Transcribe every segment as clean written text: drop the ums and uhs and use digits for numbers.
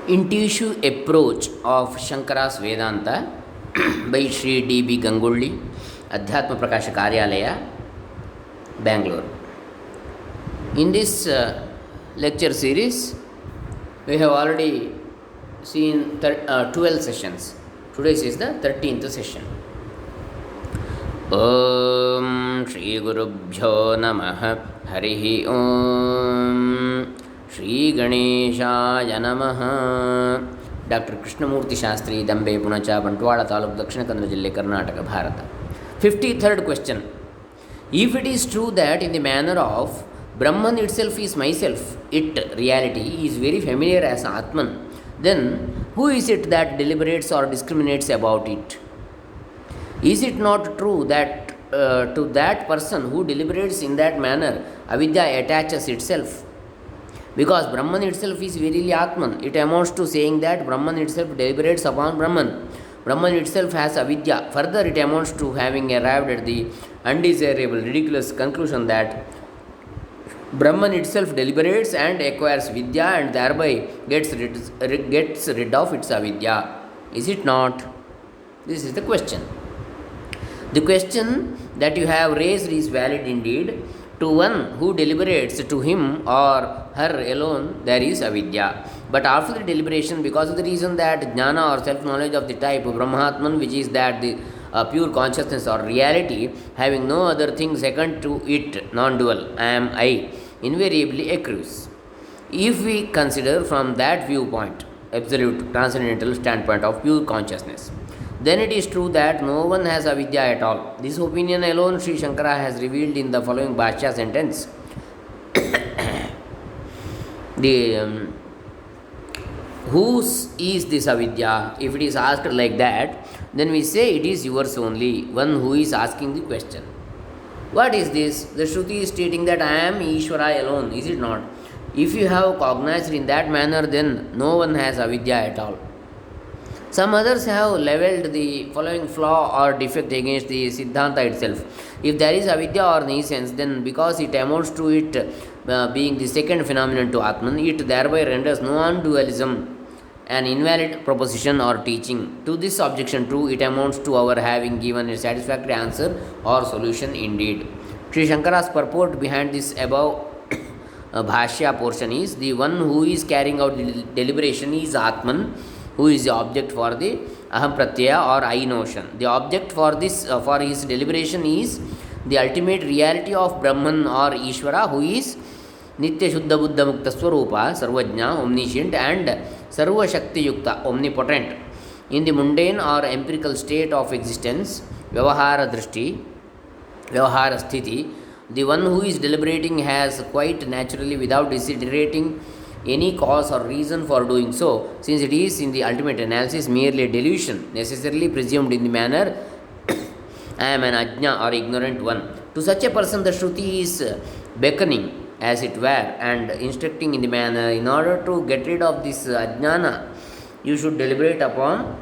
Intuitive approach of Shankara's Vedanta by Sri D.B. Gangulli, Adhyatma Prakasha Karyalaya, Bangalore. In this lecture series, we have already seen 12 sessions. Today's is the 13th session. Om Shri Gurubhyo Namaha Harihi Om Shri Ganeshaya Namaha. Dr. Krishnamurti Shastri, Dambe, Punacha, Bantwala Taluk, Dakshina Kannada Jille, Karnataka, Bharata. 53rd question. If it is true that in the manner of Brahman itself is myself, it, reality, is very familiar as Atman, then who is it that deliberates or discriminates about it? Is it not true that to that person who deliberates in that manner, avidya attaches itself? Because Brahman itself is verily Atman, it amounts to saying that Brahman itself deliberates upon Brahman. Brahman itself has avidya. Further, it amounts to having arrived at the undesirable, ridiculous conclusion that Brahman itself deliberates and acquires vidya and thereby gets rid of its avidya. Is it not? This is the question. The question that you have raised is valid indeed. To one who deliberates, to him or her alone, there is avidya. But after the deliberation, because of the reason that jnana or self-knowledge of the type Brahmatman, which is that the pure consciousness or reality, having no other thing second to it, non-dual, I am I, invariably accrues. If we consider from that viewpoint, absolute transcendental standpoint of pure consciousness, then it is true that no one has avidya at all. This opinion alone Sri Shankara has revealed in the following Bhashya sentence. The whose is this avidya? If it is asked like that, then we say it is yours only, one who is asking the question. What is this? The Shruti is stating that I am Ishvara alone, is it not? If you have cognized in that manner, then no one has avidya at all. Some others have levelled the following flaw or defect against the Siddhanta itself. If there is avidya or nescience, then because it amounts to it being the second phenomenon to Atman, it thereby renders non-dualism an invalid proposition or teaching. To this objection too, it amounts to our having given a satisfactory answer or solution indeed. Sri Shankara's purport behind this above Bhashya portion is the one who is carrying out the deliberation is Atman, who is the object for the aham pratyaya or I notion. The object for this for his deliberation is the ultimate reality of Brahman or Ishvara, who is Nitya Shuddha Buddha Mukta Swarupa, Sarvajna, omniscient and Sarva Shakti Yukta, omnipotent. In the mundane or empirical state of existence, Vyavahara Drishti, Vyavahara Sthiti, the one who is deliberating has quite naturally, without desiderating any cause or reason for doing so, since it is in the ultimate analysis merely a delusion, necessarily presumed in the manner I am an ajna or ignorant one. To such a person, the Shruti is beckoning, as it were, and instructing in the manner, in order to get rid of this ajnana, you should deliberate upon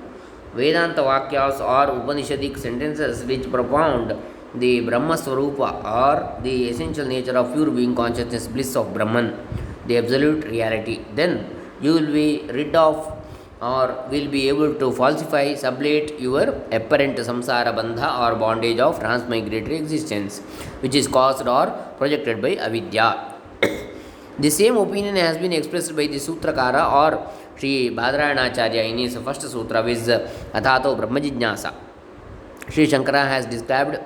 Vedanta Vakyas or Upanishadic sentences which propound the Brahma Swarupa or the essential nature of pure being consciousness, bliss of Brahman, the absolute reality. Then you will be rid of or will be able to falsify, sublate your apparent samsara bandha or bondage of transmigratory existence, which is caused or projected by avidya. The same opinion has been expressed by the Sutrakara or Sri Badarayanacharya in his first sutra, which is Athato Brahma Jijnasa. Sri Shankara has described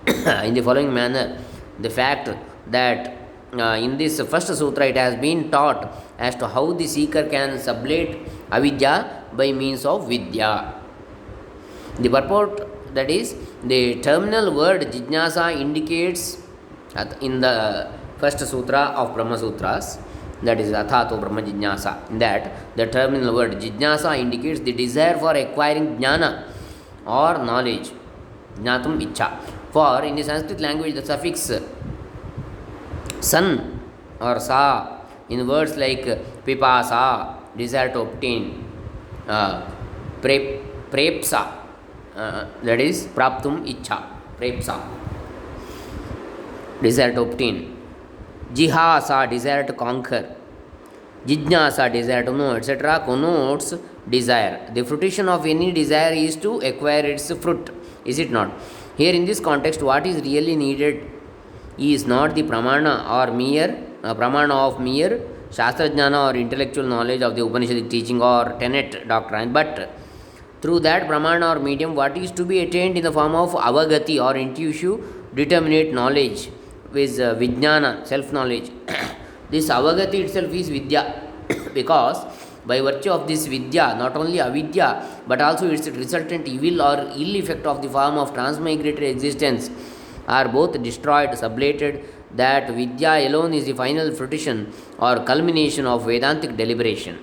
in the following manner the fact that in this first sutra it has been taught as to how the seeker can sublate avidya by means of vidya. The purport, that is, the terminal word jijnasa indicates in the first sutra of Brahma Sutras, that is Athato Brahma Jijnasa, in that the terminal word jijnasa indicates the desire for acquiring jnana or knowledge, jnatum ichha. For in the Sanskrit language, the suffix san or sa in words like pipasa, desire to obtain, prepsa, that is praptum ichha, prepsa, desire to obtain, jihasa, desire to conquer, Jijnasa, desire to know, etc., connotes desire. The fruition of any desire is to acquire its fruit, is it not? Here, in this context, what is really needed is not the pramana of mere shastrajnana or intellectual knowledge of the Upanishadic teaching or tenet doctrine, but through that pramana or medium, what is to be attained in the form of avagati or intuitive determinate knowledge with vijnana, self knowledge. This avagati itself is vidya because by virtue of this vidya, not only avidya but also its resultant evil or ill effect of the form of transmigrated existence are both destroyed, sublated. That vidya alone is the final fruition or culmination of Vedantic deliberation.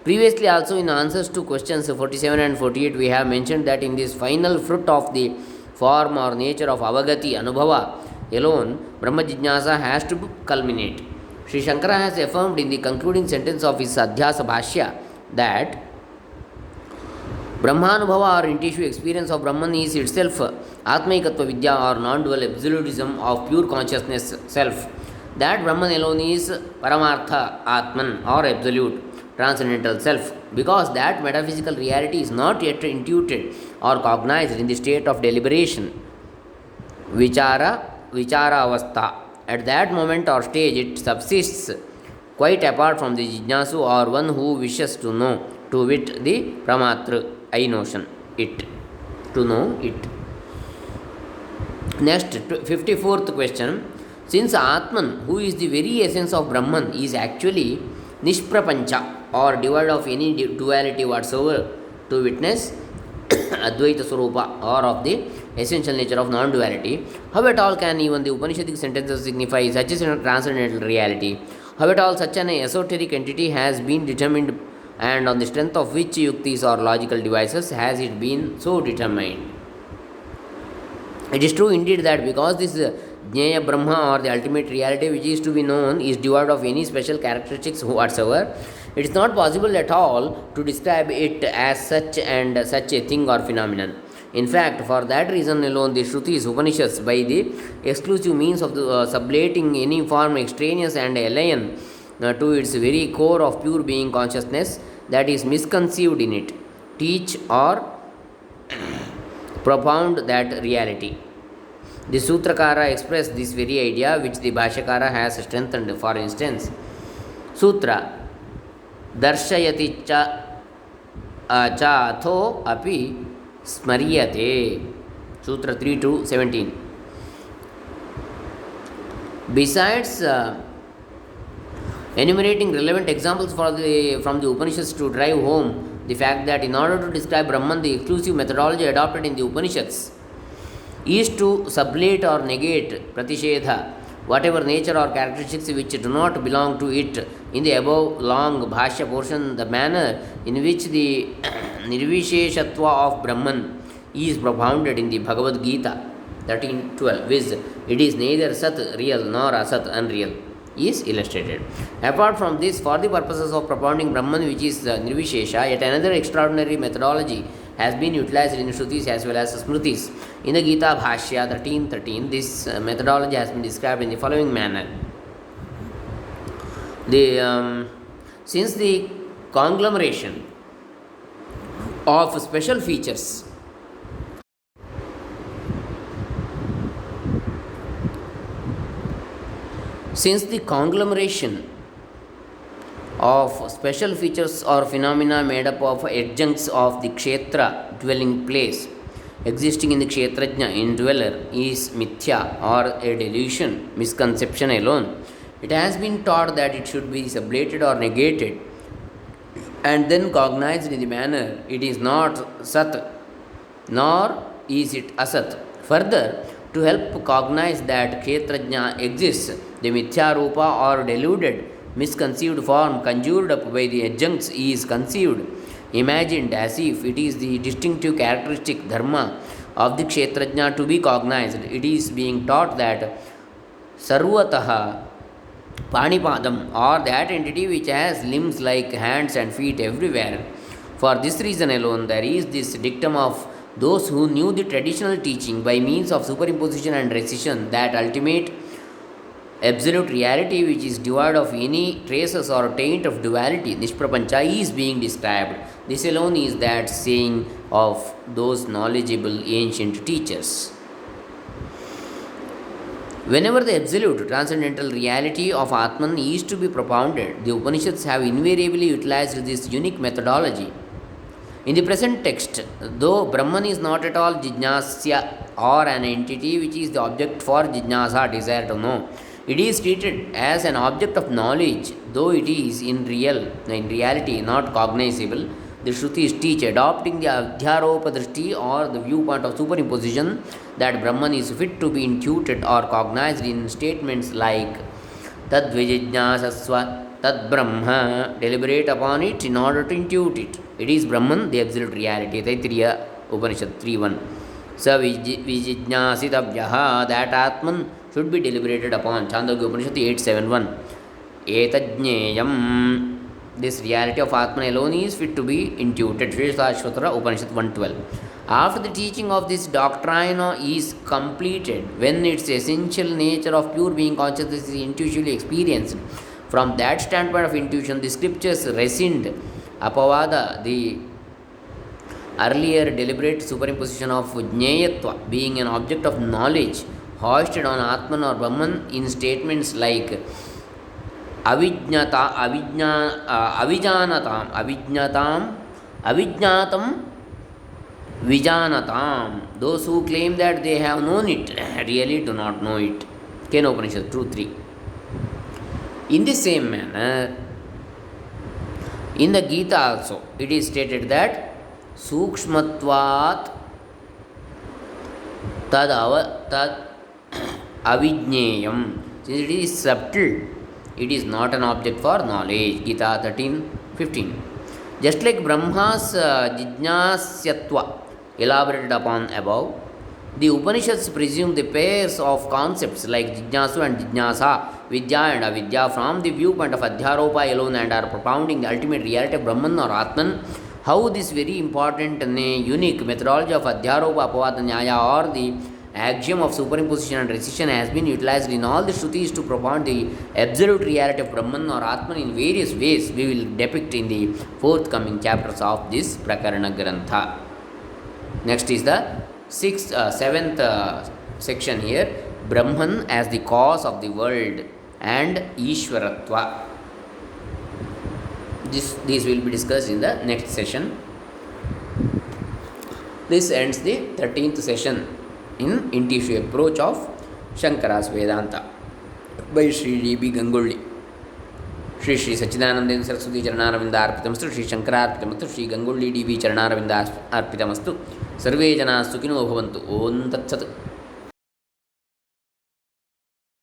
Previously, also in answers to questions 47 and 48, we have mentioned that in this final fruit of the form or nature of avagati, anubhava alone, Brahma Jijnasa has to culminate. Sri Shankara has affirmed in the concluding sentence of his Adhyasa Bhashya that Brahmanubhava or intuitive experience of Brahman is itself Atmaikatva Vidya or non-dual absolutism of pure consciousness self. That Brahman alone is Paramartha Atman or absolute transcendental self, because that metaphysical reality is not yet intuited or cognized in the state of deliberation, vichara avastha. At that moment or stage, it subsists quite apart from the jijnasu or one who wishes to know, to wit the pramatra, I notion, it, to know it. Next, 54th question. Since Atman, who is the very essence of Brahman, is actually Nishprapancha or devoid of any duality whatsoever, to witness Advaita Swarupa or of the essential nature of non duality, how at all can even the Upanishadic sentences signify such a transcendental reality? How at all such an esoteric entity has been determined, and on the strength of which yuktis or logical devices has it been so determined? It is true indeed that because this Jnaya Brahma or the ultimate reality which is to be known is devoid of any special characteristics whatsoever, it is not possible at all to describe it as such and such a thing or phenomenon. In fact, for that reason alone, the Shrutis, Upanishads, by the exclusive means of sublating any form extraneous and alien to its very core of pure being consciousness that is misconceived in it, teach or propound that reality. The Sutrakara expressed this very idea which the Bhashyakara has strengthened. For instance, Sutra Darshayati cha atho api smaryate. Sutra 3 to 17. Besides enumerating relevant examples from the Upanishads to drive home the fact that in order to describe Brahman, the exclusive methodology adopted in the Upanishads is to sublate or negate pratishedha, whatever nature or characteristics which do not belong to it. In the above long bhashya portion, the manner in which the nirvisheshatva of Brahman is propounded in the Bhagavad Gita 13:12, which it is neither sat real nor asat unreal, is illustrated. Apart from this, for the purposes of propounding Brahman, which is Nirvishesha, yet another extraordinary methodology has been utilized in Shrutis as well as Smritis. In the Gita Bhashya 13:13, this methodology has been described in the following manner. Since the conglomeration of special features since the conglomeration of special features or phenomena made up of adjuncts of the kshetra dwelling place existing in the kshetrajna indweller is mithya or a delusion, misconception alone, it has been taught that it should be sublated or negated and then cognized in the manner it is not sat nor is it asat. Further, to help cognize that kshetrajna exists, the mithya rupa or deluded misconceived form conjured up by the adjuncts is conceived, imagined as if it is the distinctive characteristic dharma of the kshetrajna to be cognized. It is being taught that sarvataha panipadam or that entity which has limbs like hands and feet everywhere. For this reason alone, there is this dictum of those who knew the traditional teaching by means of superimposition and rescission that ultimate Absolute reality, which is devoid of any traces or taint of duality, Nishprapancha, is being described. This alone is that saying of those knowledgeable ancient teachers. Whenever the absolute transcendental reality of Atman is to be propounded, the Upanishads have invariably utilized this unique methodology. In the present text, though Brahman is not at all Jijnasya or an entity which is the object for Jijnasa, desire to know, it is treated as an object of knowledge, though it is in reality, not cognizable. The Shrutis teach, adopting the Adhyaropa Drishti or the viewpoint of superimposition, that Brahman is fit to be intuited or cognized in statements like Tad Vijijnasasva, Tad Brahma, deliberate upon it in order to intuit it. It is Brahman, the absolute reality. Taittiriya Upanishad 3.1. Sa vijijnasitavyaha, that Atman should be deliberated upon. Chandogya Upanishad 8.7.1. Etajneyam, this reality of Atman alone is fit to be intuited. Shveshashvatara Upanishad 1.12. After the teaching of this doctrine is completed, when its essential nature of pure being consciousness is intuitively experienced, from that standpoint of intuition, the scriptures rescind Apavada, the earlier deliberate superimposition of Jneyatva, being an object of knowledge, hoisted on Atman or Brahman in statements like Avijnata, Avijnatam, Vijanatam. Those who claim that they have known it really do not know it. Kena Upanishad 2.3. In the same manner, in the Gita also, it is stated that Sukshmatvat tad avijneyam. Since it is subtle, it is not an object for knowledge. Gita 13.15. Just like Brahma's Jijnasyatva elaborated upon above, the Upanishads presume the pairs of concepts like Jijnasu and Jijnasa, Vidya and Avidya from the viewpoint of Adhyaropa alone and are propounding the ultimate reality of Brahman or Atman. How this very important and unique methodology of Adhyaropa Apavada Nyaya, or the axiom of superimposition and rescission, has been utilized in all the Shrutis to propound the absolute reality of Brahman or Atman in various ways, we will depict in the forthcoming chapters of this Prakarana Grantha. Next is the seventh section here, Brahman as the cause of the world and Ishwaratva. These will be discussed in the next session. This ends the 13th session in intuitive approach of Shankara's Vedanta by Sri D.B. Gangulli. Shri Shri Sachidanandendra Saraswati Charanaravindha Arpitamastu, Shri Shankararpitamastu, Shri Gangulli D.B. Charanaravindha Arpitamastu. Sarve Jana Sukhino Bhavantu. Om Tat Sat.